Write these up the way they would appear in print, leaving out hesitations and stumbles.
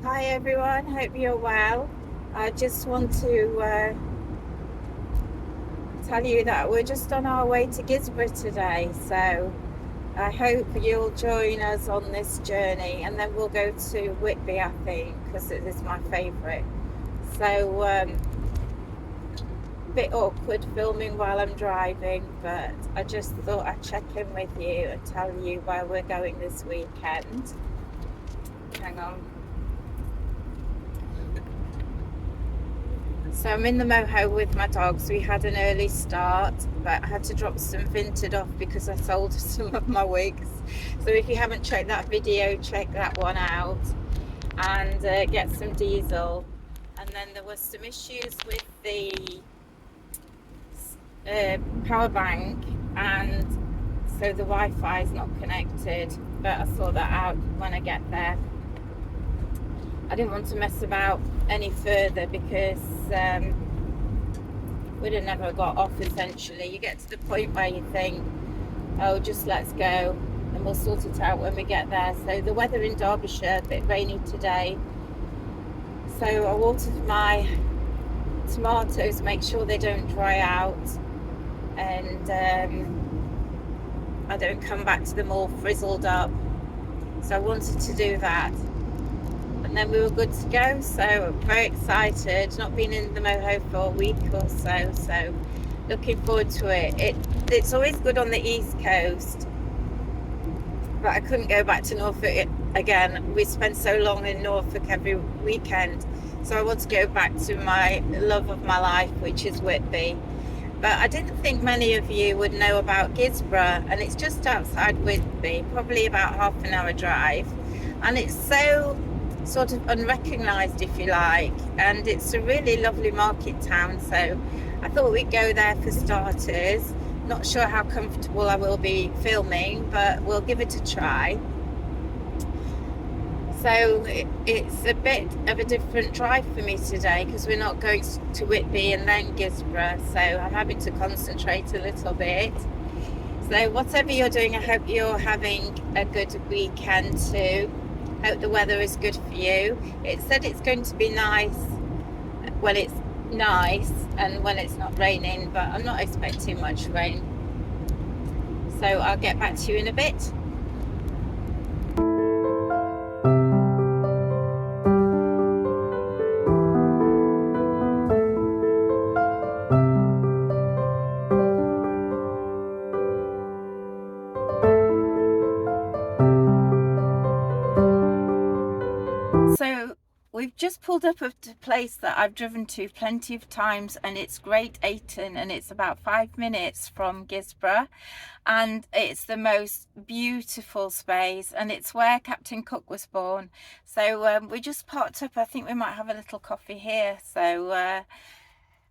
Hi everyone, hope you're well. I just want to tell you that we're just on our way to Gisborne today, so I hope you'll join us on this journey, and then we'll go to Whitby, I think, because it is my favourite. So, a bit awkward filming while I'm driving, but I just thought I'd check in with you and tell you where we're going this weekend. Hang on. So I'm in the Moho with my dogs. We had an early start, but I had to drop some Vinted off because I sold some of my wigs. So if you haven't checked that video, check that one out and get some diesel. And then there was some issues with the power bank, and so the Wi-Fi is not connected. But I'll sort that out when I get there. I didn't want to mess about any further because we'd have never got off. Essentially, you get to the point where you think, oh, just let's go and we'll sort it out when we get there. So the weather in Derbyshire, a bit rainy today, so I watered my tomatoes, make sure they don't dry out, and I don't come back to them all frizzled up. So I wanted to do that, and then we were good to go. So I'm very excited. Not been in the Moho for a week or so, so looking forward to it. It's always good on the East Coast, but I couldn't go back to Norfolk again. We spent so long in Norfolk every weekend, so I want to go back to my love of my life, which is Whitby. But I didn't think many of you would know about Gisborne, and it's just outside Whitby, probably about half an hour drive, and it's so sort of unrecognised, if you like, and it's a really lovely market town. So I thought we'd go there for starters. Not sure how comfortable I will be filming, but we'll give it a try. So it's a bit of a different drive for me today because we're not going to Whitby and then Gisborne, so I'm having to concentrate a little bit. So whatever you're doing, I hope you're having a good weekend too. Hope the weather is good for you. It said it's going to be nice when it's nice and when it's not raining, but I'm not expecting much rain. So I'll get back to you in a bit. So we've just pulled up at a place that I've driven to plenty of times, and it's Great Ayton, and it's about 5 minutes from Gisborne, and it's the most beautiful space, and it's where Captain Cook was born. So we just parked up. I think we might have a little coffee here, so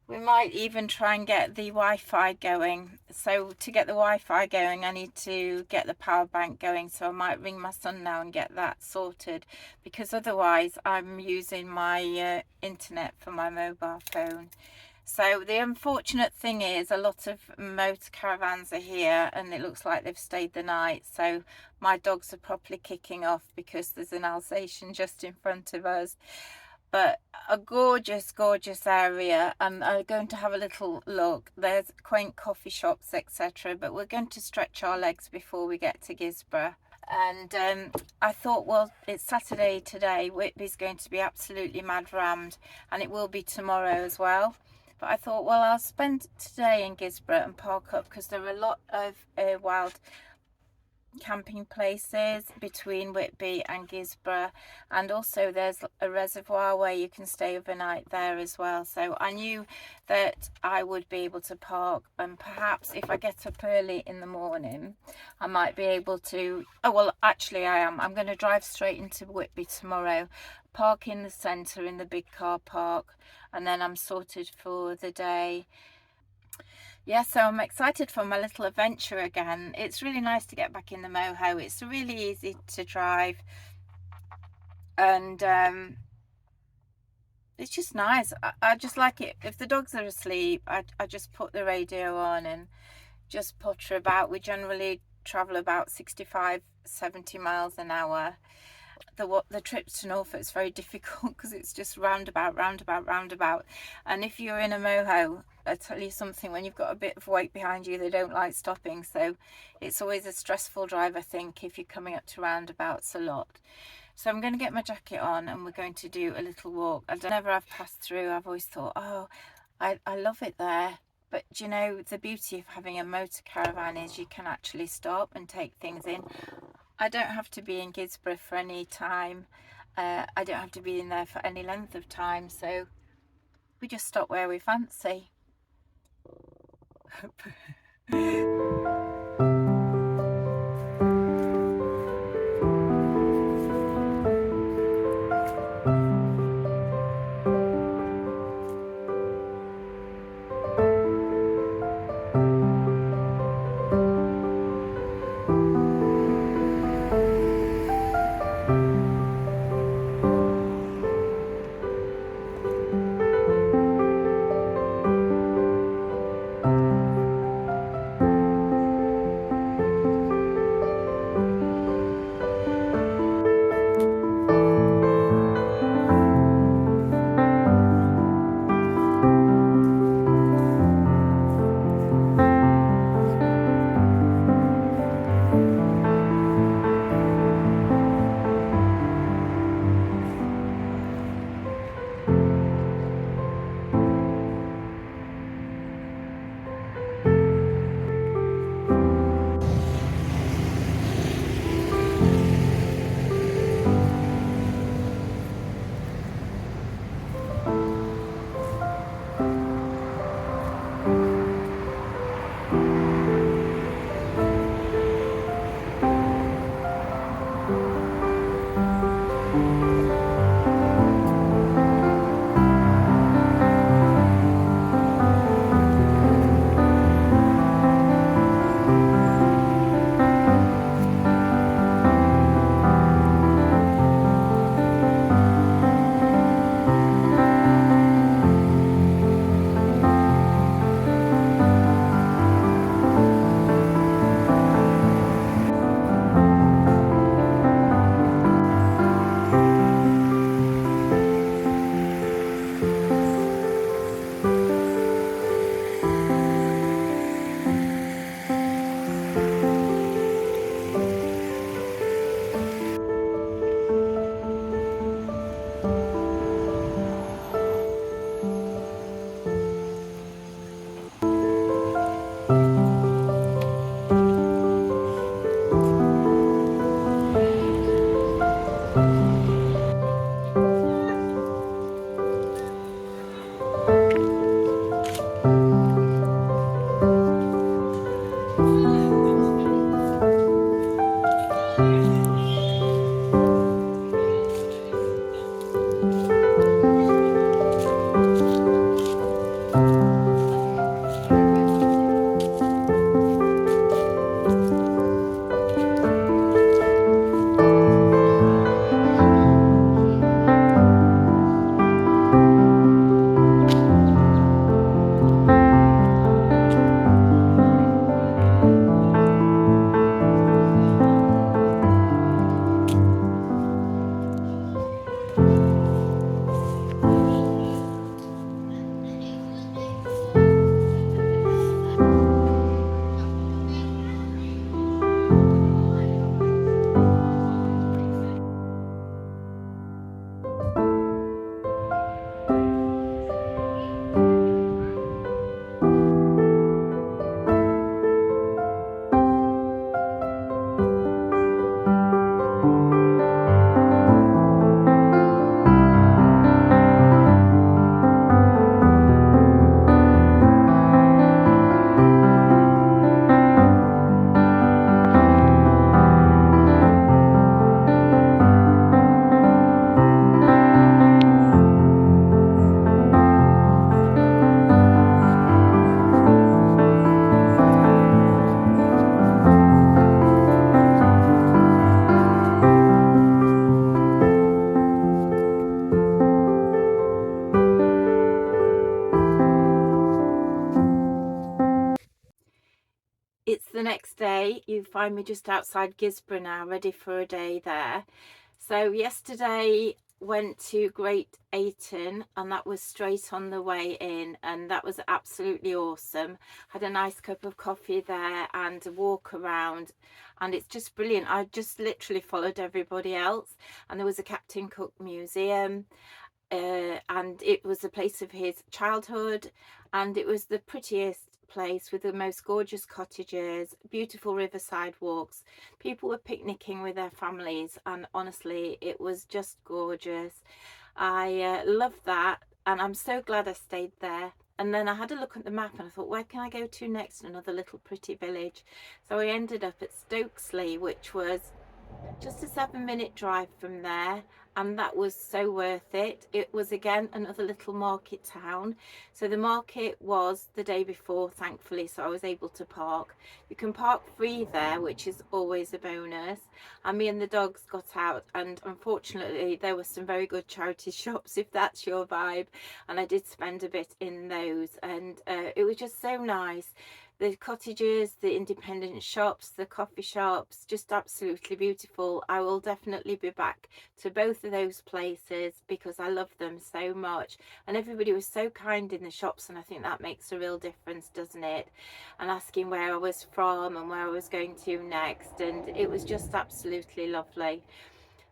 we might even try and get the Wi-Fi going. So to get the Wi-Fi going, I need to get the power bank going. So I might ring my son now and get that sorted, because otherwise I'm using my internet for my mobile phone. So the unfortunate thing is a lot of motor caravans are here, and it looks like they've stayed the night. So my dogs are properly kicking off because there's an Alsatian just in front of us. But a gorgeous area, and I'm going to have a little look. There's quaint coffee shops, etc., but we're going to stretch our legs before we get to Gisborne. And I thought, well, it's Saturday today, Whitby's going to be absolutely mad rammed, and it will be tomorrow as well. But I thought, well, I'll spend today in Gisborne and park up, because there are a lot of wild camping places between Whitby and Gisborne, and also there's a reservoir where you can stay overnight there as well. So I knew that I would be able to park, and perhaps if I get up early in the morning I might be able to, oh well, actually I'm going to drive straight into Whitby tomorrow, park in the centre in the big car park, and then I'm sorted for the day. Yeah, so I'm excited for my little adventure again. It's really nice to get back in the Moho. It's really easy to drive, and it's just nice. I just like it. If the dogs are asleep, I just put the radio on and just potter about. We generally travel about 65, 70 miles an hour. the trips to Norfolk is very difficult because it's just roundabout, and if you're in a Moho, I tell you something, when you've got a bit of weight behind you, they don't like stopping, so it's always a stressful drive, I think, if you're coming up to roundabouts a lot. So I'm going to get my jacket on and we're going to do a little walk. Whenever I've passed through, I've always thought, oh, I love it there. But do you know, the beauty of having a motor caravan is you can actually stop and take things in. I don't have to be in Gisborough for any time. I don't have to be in there for any length of time. So we just stop where we fancy. It's the next day. You find me just outside Gisborough now, ready for a day there. So yesterday went to Great Ayton, and that was straight on the way in, and that was absolutely awesome. Had a nice cup of coffee there and a walk around, and it's just brilliant. I just literally followed everybody else, and there was a Captain Cook museum, and it was a place of his childhood, and it was the prettiest place with the most gorgeous cottages, beautiful riverside walks. People were picnicking with their families, and honestly it was just gorgeous. I loved that, and I'm so glad I stayed there. And then I had a look at the map and I thought, where can I go to next? Another little pretty village. So I ended up at Stokesley, which was just a 7-minute drive from there, and that was so worth it. It was again another little market town. So the market was the day before, thankfully, so I was able to park. You can park free there, which is always a bonus. And me and the dogs got out, and unfortunately there were some very good charity shops, if that's your vibe, and I did spend a bit in those, and it was just so nice. The cottages, the independent shops, the coffee shops, just absolutely beautiful. I will definitely be back to both of those places because I love them so much, and everybody was so kind in the shops, and I think that makes a real difference, doesn't it? And asking where I was from and where I was going to next, and it was just absolutely lovely.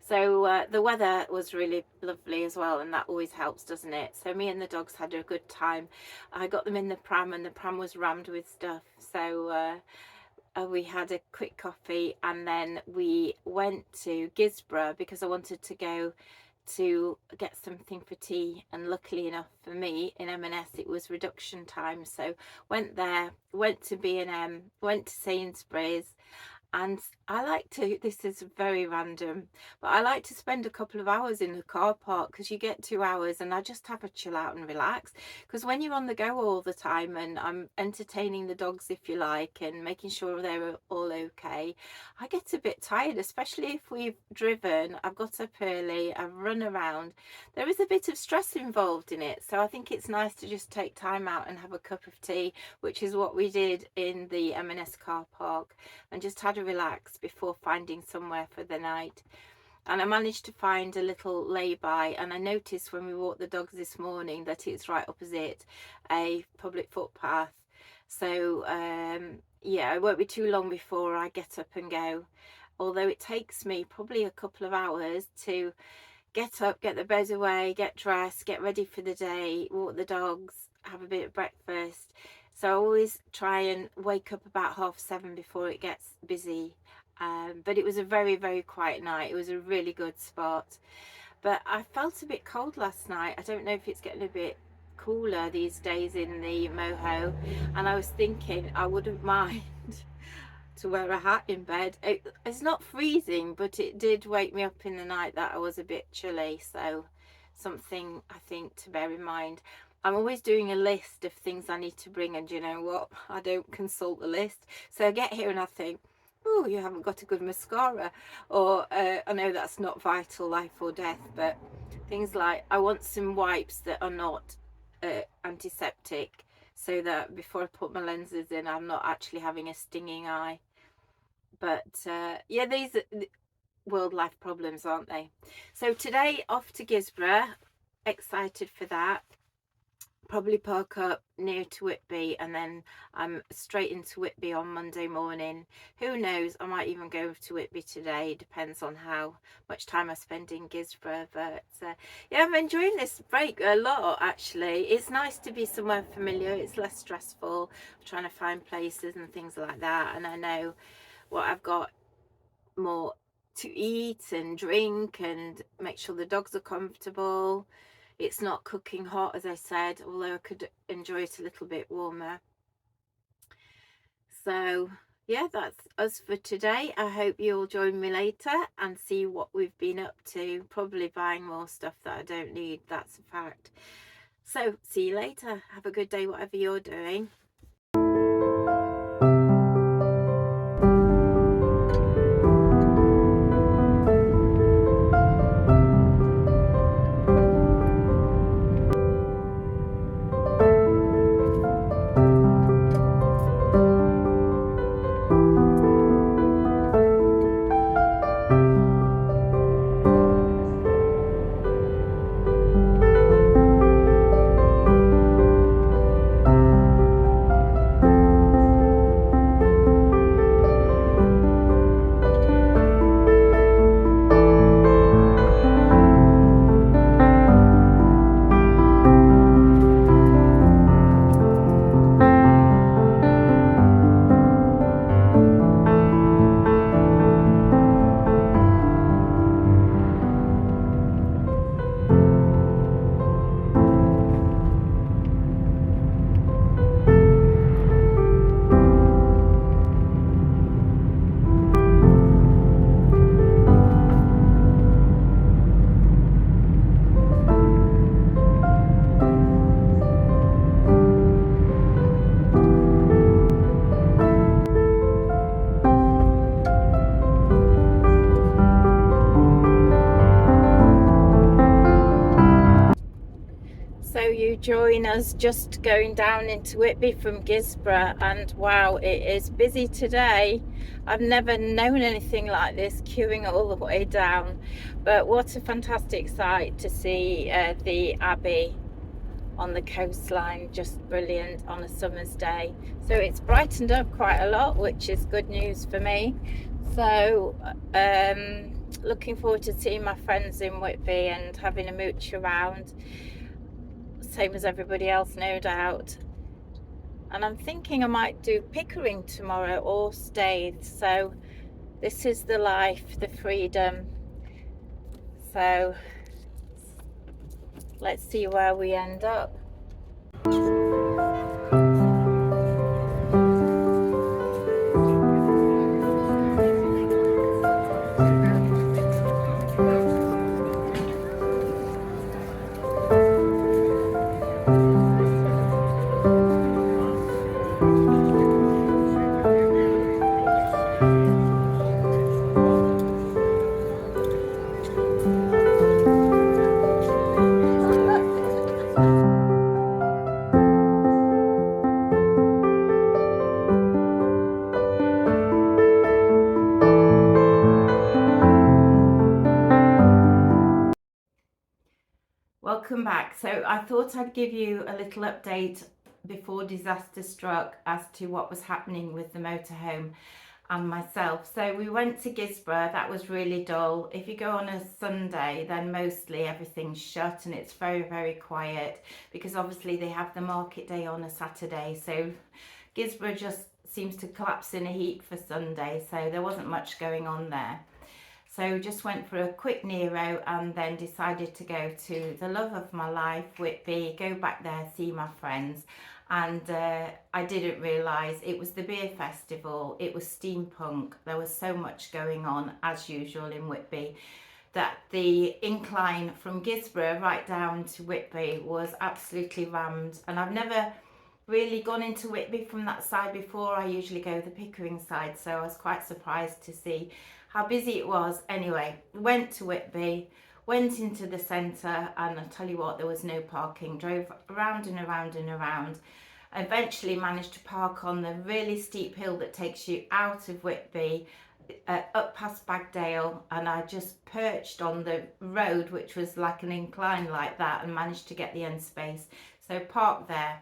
So the weather was really lovely as well, and that always helps, doesn't it? So me and the dogs had a good time. I got them in the pram, and the pram was rammed with stuff. So we had a quick coffee, and then we went to Gisborough because I wanted to go to get something for tea, and luckily enough for me in M&S it was reduction time, so went there, went to B&M, went to Sainsbury's. And I like to, this is very random, but I like to spend a couple of hours in the car park because you get 2 hours and I just have a chill out and relax. Because when you're on the go all the time, and I'm entertaining the dogs, if you like, and making sure they're all okay, I get a bit tired, especially if we've driven, I've got up early, I've run around. There is a bit of stress involved in it. So I think it's nice to just take time out and have a cup of tea, which is what we did in the M&S car park, and just had a relax before finding somewhere for the night. And I managed to find a little lay-by, and I noticed when we walked the dogs this morning that it's right opposite a public footpath. So yeah, it won't be too long before I get up and go, although it takes me probably a couple of hours to get up, get the bed away, get dressed, get ready for the day, walk the dogs, have a bit of breakfast. So I always try and wake up about 7:30 before it gets busy. But it was a very, very quiet night. It was a really good spot. But I felt a bit cold last night. I don't know if it's getting a bit cooler these days in the Moho. And I was thinking I wouldn't mind to wear a hat in bed. It's not freezing, but it did wake me up in the night that I was a bit chilly. So something I think to bear in mind. I'm always doing a list of things I need to bring, and you know what? I don't consult the list. So I get here and I think, oh, you haven't got a good mascara. Or I know that's not vital, life or death, but things like I want some wipes that are not antiseptic, so that before I put my lenses in, I'm not actually having a stinging eye. But yeah, these are world life problems, aren't they? So today off to Gisborough, excited for that. Probably park up near to Whitby, and then I'm straight into Whitby on Monday morning. Who knows, I might even go to Whitby today, depends on how much time I spend in Gisborough. But yeah, I'm enjoying this break a lot actually. It's nice to be somewhere familiar, it's less stressful. I'm trying to find places and things like that, and I know what I've got more to eat and drink, and make sure the dogs are comfortable. It's not cooking hot, as I said, although I could enjoy it a little bit warmer. So yeah, that's us for today. I hope you'll join me later and see what we've been up to. Probably buying more stuff that I don't need, that's a fact. So see you later. Have a good day, whatever you're doing. you join us just going down into Whitby from Gisborough, and wow, it is busy today. I've never known anything like this, queuing all the way down, but what a fantastic sight to see the Abbey on the coastline, just brilliant on a summer's day. So it's brightened up quite a lot, which is good news for me. So looking forward to seeing my friends in Whitby and having a mooch around, same as everybody else, no doubt. And I'm thinking I might do Pickering tomorrow or Staithe. So this is the life, the freedom. So let's see where we end up. Welcome back. So I thought I'd give you a little update before disaster struck as to what was happening with the motorhome and myself. So we went to Gisborough. That was really dull. If you go on a Sunday, then mostly everything's shut and it's very, very quiet, because obviously they have the market day on a Saturday. So Gisborough just seems to collapse in a heap for Sunday. So there wasn't much going on there. So just went for a quick Nero and then decided to go to the love of my life, Whitby, go back there, see my friends. And I didn't realise it was the beer festival, it was steampunk, there was so much going on as usual in Whitby, that the incline from Gisborough right down to Whitby was absolutely rammed. And I've never really gone into Whitby from that side before. I usually go the Pickering side, so I was quite surprised to see how busy it was. Anyway, went to Whitby, went into the centre, and I tell you what, there was no parking. Drove around and around and around. Eventually managed to park on the really steep hill that takes you out of Whitby, up past Bagdale, and I just perched on the road, which was like an incline like that, and managed to get the end space. So parked there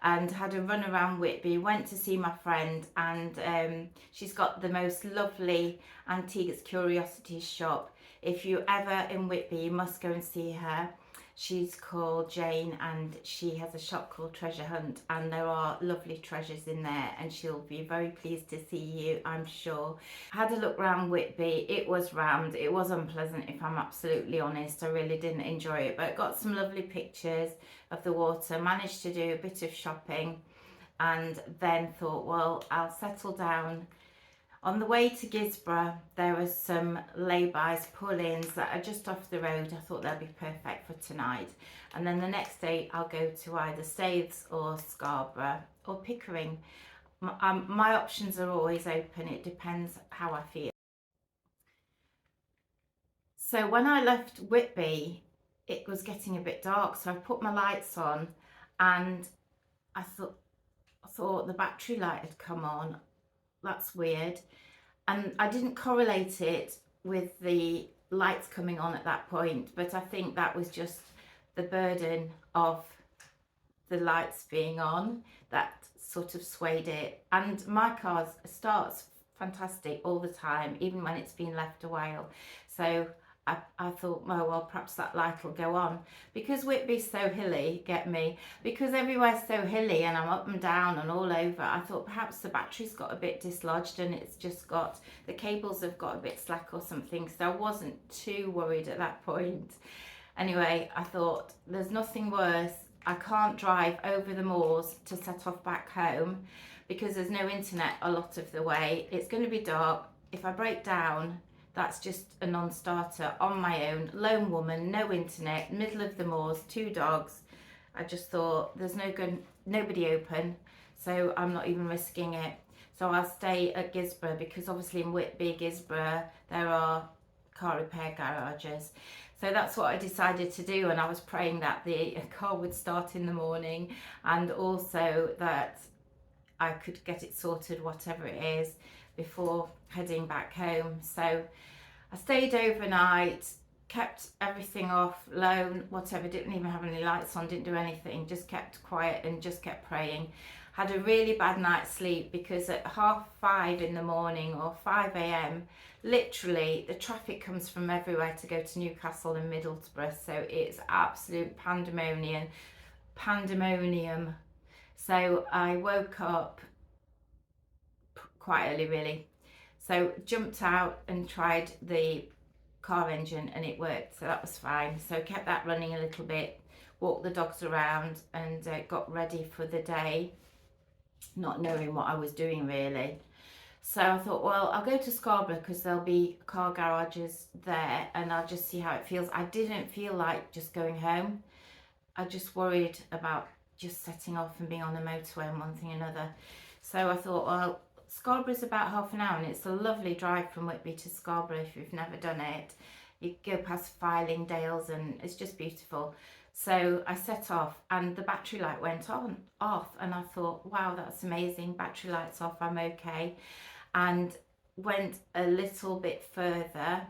and had a run around Whitby, went to see my friend, and she's got the most lovely antiques curiosities shop. If you ever in Whitby, you must go and see her. She's called Jane and she has a shop called Treasure Hunt, and there are lovely treasures in there, and she'll be very pleased to see you, I'm sure. Had a look around Whitby. It was rammed, it was unpleasant if I'm absolutely honest. I really didn't enjoy it, but got some lovely pictures of the water, managed to do a bit of shopping, and then thought, well, I'll settle down. On the way to Gisborough, there was some lay-bys, pull-ins that are just off the road. I thought they'd be perfect for tonight. And then the next day, I'll go to either Staithes or Scarborough or Pickering. My options are always open. It depends how I feel. So when I left Whitby, it was getting a bit dark. So I put my lights on, and I thought the battery light had come on. That's weird. And I didn't correlate it with the lights coming on at that point, but I think that was just the burden of the lights being on that sort of swayed it. And my car starts fantastic all the time, even when it's been left a while. So I thought, oh, well, perhaps that light will go on. Because Whitby's so hilly, get me, because everywhere's so hilly and I'm up and down and all over, I thought perhaps the battery's got a bit dislodged and it's just got, the cables have got a bit slack or something. So I wasn't too worried at that point. Anyway, I thought there's nothing worse. I can't drive over the moors to set off back home because there's no internet a lot of the way. It's going to be dark. If I break down, that's just a non-starter on my own, lone woman, no internet, middle of the moors, 2 dogs. I just thought there's nobody open, so I'm not even risking it. So I'll stay at Gisborough, because obviously in Whitby, Gisborough, there are car repair garages. So that's what I decided to do, and I was praying that the car would start in the morning, and also that I could get it sorted, whatever it is, before heading back home. So I stayed overnight, kept everything off, low, whatever, didn't even have any lights on, didn't do anything, just kept quiet and just kept praying. Had a really bad night's sleep because at 5:30 in the morning or 5 a.m, literally the traffic comes from everywhere to go to Newcastle and Middlesbrough, so it's absolute pandemonium. So I woke up quite early really, so jumped out and tried the car engine and it worked, so that was fine. So kept that running a little bit, walked the dogs around and got ready for the day, not knowing what I was doing really. So I thought, well, I'll go to Scarborough because there'll be car garages there and I'll just see how it feels. I didn't feel like just going home. I just worried about just setting off and being on the motorway and one thing another. So I thought, well, Scarborough's about half an hour and it's a lovely drive from Whitby to Scarborough if you've never done it. You go past Filing Dales and it's just beautiful. So I set off and the battery light went off and I thought, wow, that's amazing, battery light's off, I'm okay. And went a little bit further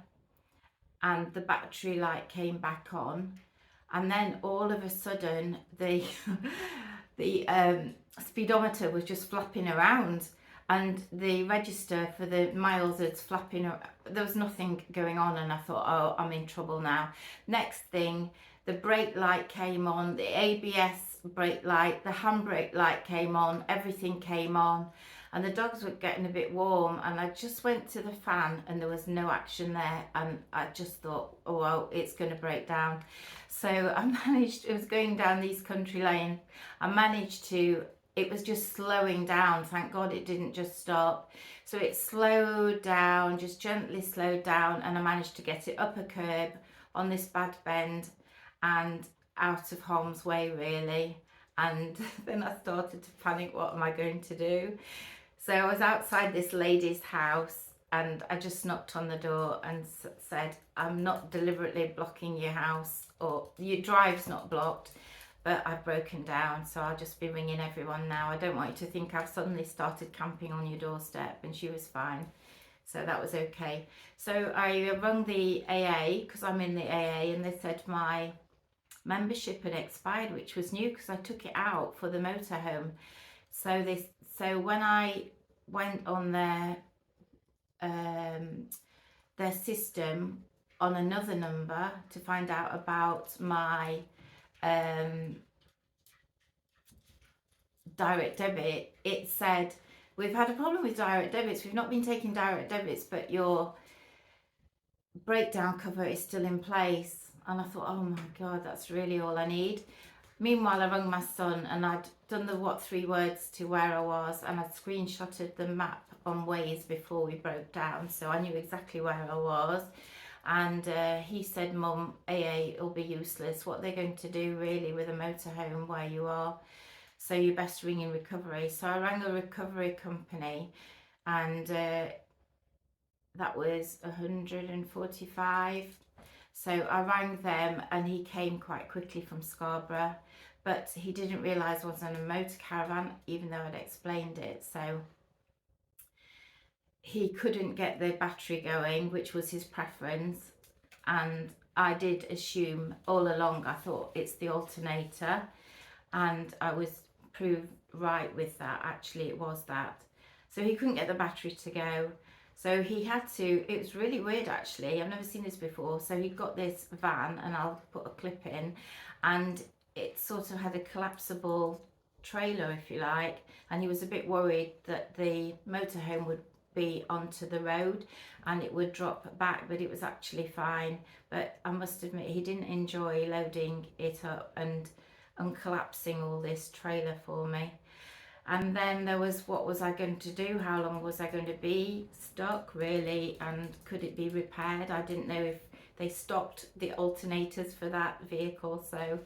and the battery light came back on, and then all of a sudden the speedometer was just flapping around and the register for the miles is flapping around. There was nothing going on and I thought, oh, I'm in trouble now. Next thing, the brake light came on, the ABS brake light, the handbrake light came on, everything came on, and the dogs were getting a bit warm and I just went to the fan and there was no action there, and I just thought, oh well, it's going to break down. So I managed, it was going down these country lanes, I managed to, it was just slowing down, thank God it didn't just stop. So it slowed down, just gently slowed down, and I managed to get it up a curb on this bad bend and out of harm's way really. And then I started to panic, what am I going to do? So I was outside this lady's house and I just knocked on the door and said, I'm not deliberately blocking your house, or your drive's not blocked, but I've broken down, so I'll just be ringing everyone now. I don't want you to think I've suddenly started camping on your doorstep. And she was fine, so that was okay. So I rung the AA because I'm in the AA, and they said my membership had expired, which was new because I took it out for the motorhome. So when I went on their system on another number to find out about my direct debit, it said, we've had a problem with direct debits, we've not been taking direct debits, but your breakdown cover is still in place. And I thought, oh my God, that's really all I need. Meanwhile, I rang my son and I'd done the 3 words to where I was, and I'd screenshotted the map on Waze before we broke down, so I knew exactly where I was. And he said, Mum, AA will be useless. What they're going to do really with a motorhome where you are, so you best ring in recovery. So I rang a recovery company, and that was 145. So I rang them and he came quite quickly from Scarborough, but he didn't realise I was on a motor caravan, even though I'd explained it. So he couldn't get the battery going, which was his preference. And I did assume all along, I thought it's the alternator. And I was proved right with that. Actually, it was that. So he couldn't get the battery to go. So he had to, it was really weird actually, I've never seen this before. So he got this van, and I'll put a clip in, and it sort of had a collapsible trailer, if you like, and he was a bit worried that the motorhome would be onto the road and it would drop back, but it was actually fine. But I must admit, he didn't enjoy loading it up and uncollapsing all this trailer for me. And then there was, what was I going to do? How long was I going to be stuck really? And could it be repaired? I didn't know if they stopped the alternators for that vehicle. So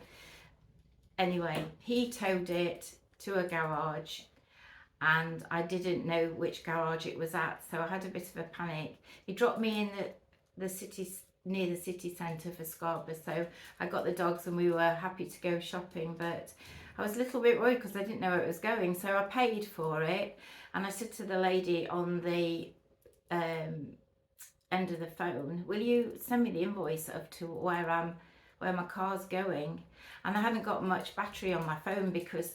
anyway, he towed it to a garage, and I didn't know which garage it was at, so I had a bit of a panic. He dropped me in the city near the city centre for Scarborough, so I got the dogs and we were happy to go shopping, but I was a little bit worried because I didn't know where it was going, so I paid for it, and I said to the lady on the end of the phone, will you send me the invoice of to where my car's going? And I hadn't got much battery on my phone because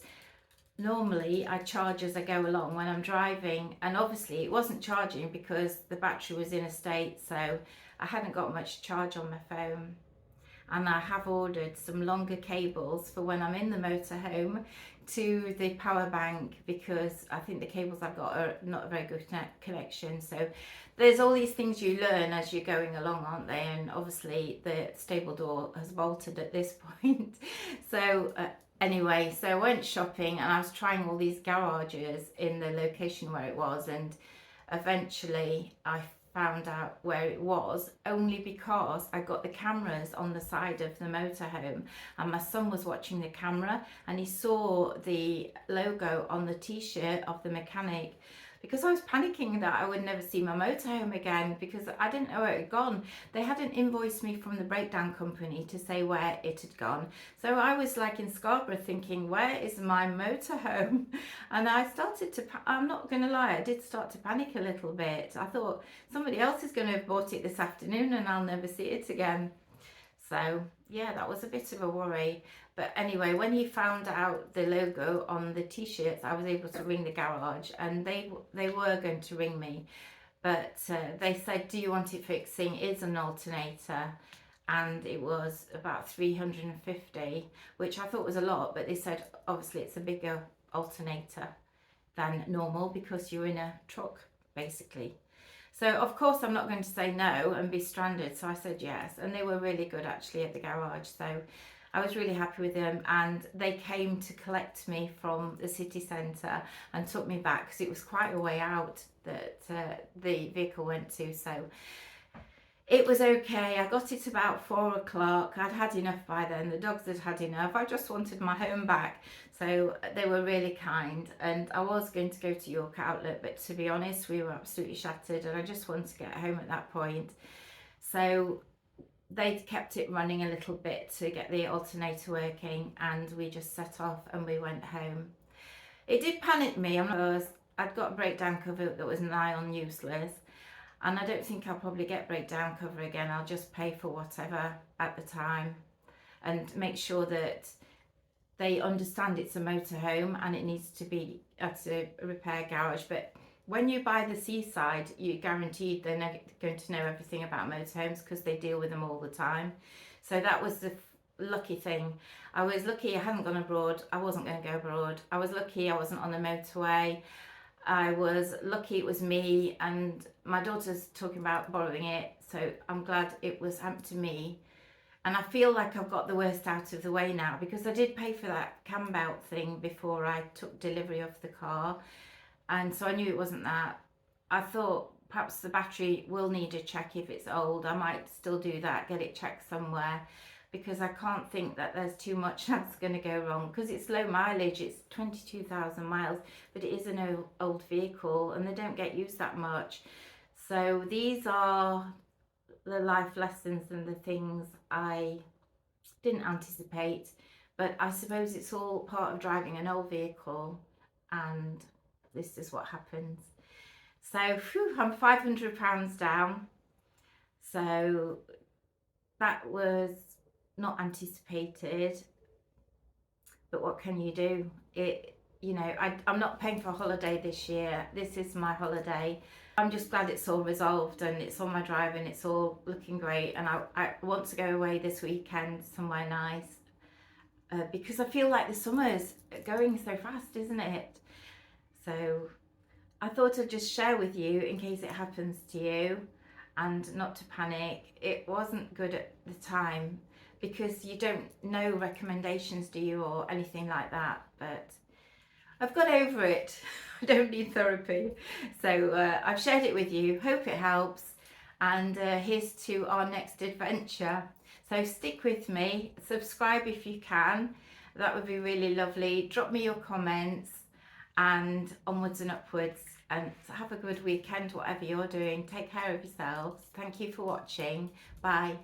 normally I charge as I go along when I'm driving, and obviously it wasn't charging because the battery was in a state, so I hadn't got much charge on my phone. And I have ordered some longer cables for when I'm in the motorhome to the power bank, because I think the cables I've got are not a very good connection. So there's all these things you learn as you're going along, aren't they? And obviously the stable door has bolted at this point. So anyway, so I went shopping and I was trying all these garages in the location where it was, and eventually I found out where it was only because I got the cameras on the side of the motorhome, and my son was watching the camera and he saw the logo on the t-shirt of the mechanic, because I was panicking that I would never see my motorhome again because I didn't know where it had gone. They hadn't invoiced me from the breakdown company to say where it had gone. So I was like in Scarborough thinking, where is my motorhome? And I started to, I'm not going to lie, I did start to panic a little bit. I thought somebody else is going to have bought it this afternoon and I'll never see it again. So yeah, that was a bit of a worry. But anyway, when he found out the logo on the t-shirts, I was able to ring the garage, and they were going to ring me, but they said, do you want it fixing? It's an alternator, and it was about 350, which I thought was a lot, but they said obviously it's a bigger alternator than normal because you're in a truck basically. So of course I'm not going to say no and be stranded, so I said yes, and they were really good actually at the garage, so I was really happy with them, and they came to collect me from the city centre and took me back because it was quite a way out that the vehicle went to, so it was okay. I got it about 4 o'clock. I'd had enough by then. The dogs had had enough. I just wanted my home back. So they were really kind. And I was going to go to York Outlet, but to be honest, we were absolutely shattered and I just wanted to get home at that point. So they kept it running a little bit to get the alternator working, and we just set off and we went home. It did panic me because I'd got a breakdown cover that was nigh on useless. And I don't think I'll probably get breakdown cover again. I'll just pay for whatever at the time and make sure that they understand it's a motorhome and it needs to be at a repair garage. But when you buy the seaside, you're guaranteed they're not going to know everything about motorhomes because they deal with them all the time. So that was the lucky thing. I was lucky I hadn't gone abroad. I wasn't going to go abroad. I was lucky I wasn't on the motorway. I was lucky it was me, and my daughter's talking about borrowing it, so I'm glad it was happened to me. And I feel like I've got the worst out of the way now, because I did pay for that cam belt thing before I took delivery of the car, and so I knew it wasn't that. I thought perhaps the battery will need a check if it's old. I might still do that, get it checked somewhere, because I can't think that there's too much that's going to go wrong, because it's low mileage. It's 22,000 miles, but it is an old vehicle and they don't get used that much. So these are the life lessons and the things I didn't anticipate, but I suppose it's all part of driving an old vehicle, and this is what happens. So I'm £500 down, so that was not anticipated, but what can you do? I'm not paying for a holiday this year. This is my holiday. I'm just glad it's all resolved and it's on my drive and it's all looking great, and I want to go away this weekend somewhere nice, because I feel like the summer's going so fast, isn't it? So I thought I'd just share with you in case it happens to you, and not to panic. It wasn't good at the time because you don't know recommendations, do you, or anything like that, but I've got over it. I don't need therapy. So I've shared it with you. Hope it helps, and here's to our next adventure. So stick with me, subscribe if you can, that would be really lovely. Drop me your comments, and onwards and upwards. and have a good weekend, whatever you're doing. Take care of yourselves. Thank you for watching. Bye.